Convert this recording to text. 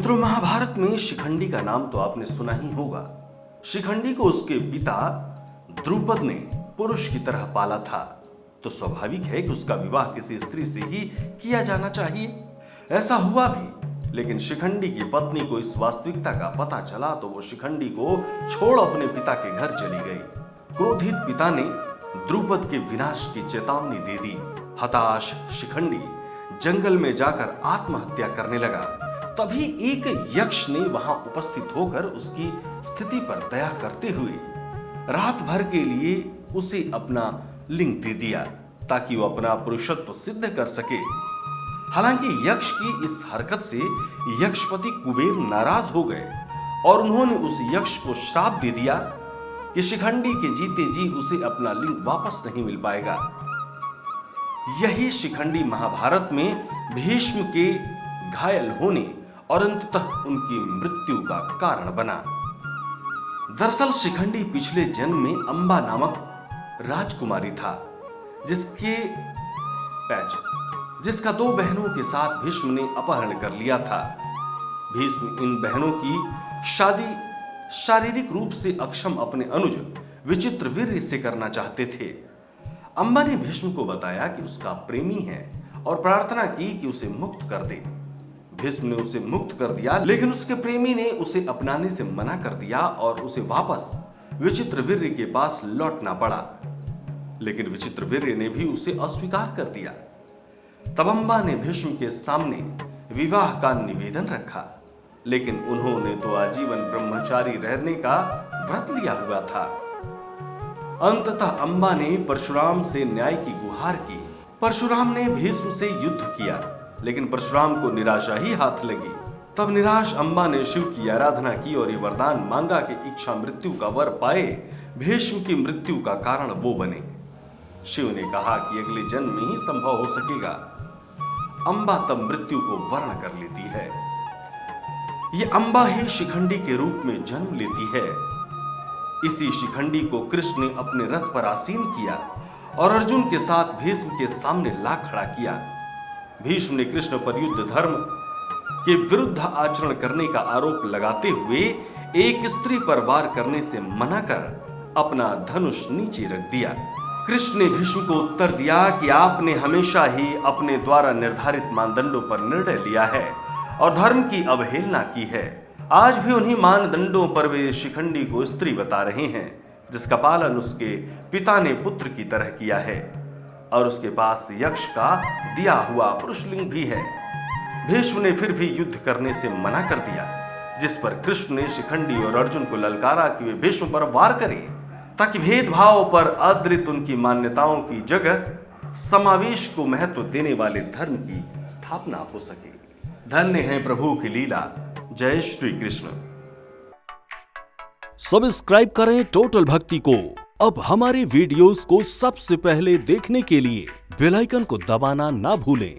मित्रों, महाभारत में शिखंडी का नाम तो आपने सुना ही होगा। शिखंडी को उसके पिता द्रुपद ने पुरुष की तरह पाला था, तो स्वाभाविक है कि उसका विवाह किसी स्त्री से ही किया जाना चाहिए। ऐसा हुआ भी, लेकिन शिखंडी की पत्नी को इस वास्तविकता का पता चला तो वो शिखंडी को छोड़ अपने पिता के घर चली गई। क्रोधित पिता ने द्रुपद के विनाश की चेतावनी दे दी। हताश शिखंडी जंगल में जाकर आत्महत्या करने लगा। तभी एक यक्ष ने वहां उपस्थित होकर उसकी स्थिति पर दया करते हुए रात भर के लिए उसे अपना लिंग दे दिया, ताकि वो अपना पुरुषत्व सिद्ध कर सके। हालांकि यक्ष की इस हरकत से यक्षपति कुबेर नाराज हो गए और उन्होंने उस यक्ष को श्राप दे दिया कि शिखंडी के जीते जी उसे अपना लिंग वापस नहीं मिल पाएगा। यही शिखंडी महाभारत में भीष्म के घायल होने और अंततः उनकी मृत्यु का कारण बना। दरअसल शिखंडी पिछले जन्म में अंबा नामक राजकुमारी था, जिसका 2 बहनों के साथ भीष्म ने अपहरण कर लिया था। भीष्म इन बहनों की शादी शारीरिक रूप से अक्षम अपने अनुज विचित्रवीर्य से करना चाहते थे। अंबा ने भीष्म को बताया कि उसका प्रेमी है और प्रार्थना की कि उसे मुक्त कर दे। भीष्म ने उसे मुक्त कर दिया, लेकिन उसके प्रेमी ने उसे अपनाने से मना कर दिया और उसे वापस विचित्रवीर्य के पास लौटना पड़ा। लेकिन विचित्रवीर्य ने भी उसे अस्वीकार कर दिया। तब अंबा ने भीष्म के सामने विवाह का निवेदन रखा, लेकिन उन्होंने तो आजीवन ब्रह्मचारी रहने का व्रत लिया हुआ था। अंततः अंबा ने परशुराम से न्याय की गुहार की। परशुराम ने भीष्म से युद्ध किया, लेकिन परशुराम को निराशा ही हाथ लगी। तब निराश अंबा ने शिव की आराधना की और ये वरदान मांगा कि इच्छा मृत्यु का वर पाए भीष्म की मृत्यु का कारण वो बने। शिव ने कहा कि अगले जन्म में ही संभव हो सकेगा। अंबा तब मृत्यु को वर्ण कर लेती है। ये अंबा ही शिखंडी के रूप में जन्म लेती है। इसी शिखंडी को कृष्ण ने अपने रथ पर आसीन किया और अर्जुन के साथ भीष्म के सामने ला खड़ा किया। भीष्म ने कृष्ण पर युद्ध धर्म के विरुद्ध आचरण करने का आरोप लगाते हुए एक स्त्री पर वार करने से मना कर अपना धनुष नीचे रख दिया। कृष्ण ने भीष्म को उत्तर दिया कि आपने हमेशा ही अपने द्वारा निर्धारित मानदंडों पर निर्णय लिया है और धर्म की अवहेलना की है। आज भी उन्हीं मानदंडों पर वे शिखंडी को स्त्री बता रहे हैं, जिसका पालन उसके पिता ने पुत्र की तरह किया है और उसके पास यक्ष का दिया हुआ पुरुषलिंग भी है। भीष्म ने फिर भी युद्ध करने से मना कर दिया, जिस पर कृष्ण ने शिखंडी और अर्जुन को ललकारा कि वे भीष्म पर वार करें, ताकि भेदभाव पर आधारित उनकी मान्यताओं की जगह समावेश को महत्व देने वाले धर्म की स्थापना हो सके। धन्य है प्रभु की लीला। जय श्री कृष्ण। सब्सक्राइब करें टोटल भक्ति को। अब हमारे वीडियोस को सबसे पहले देखने के लिए बेल आइकन को दबाना ना भूलें।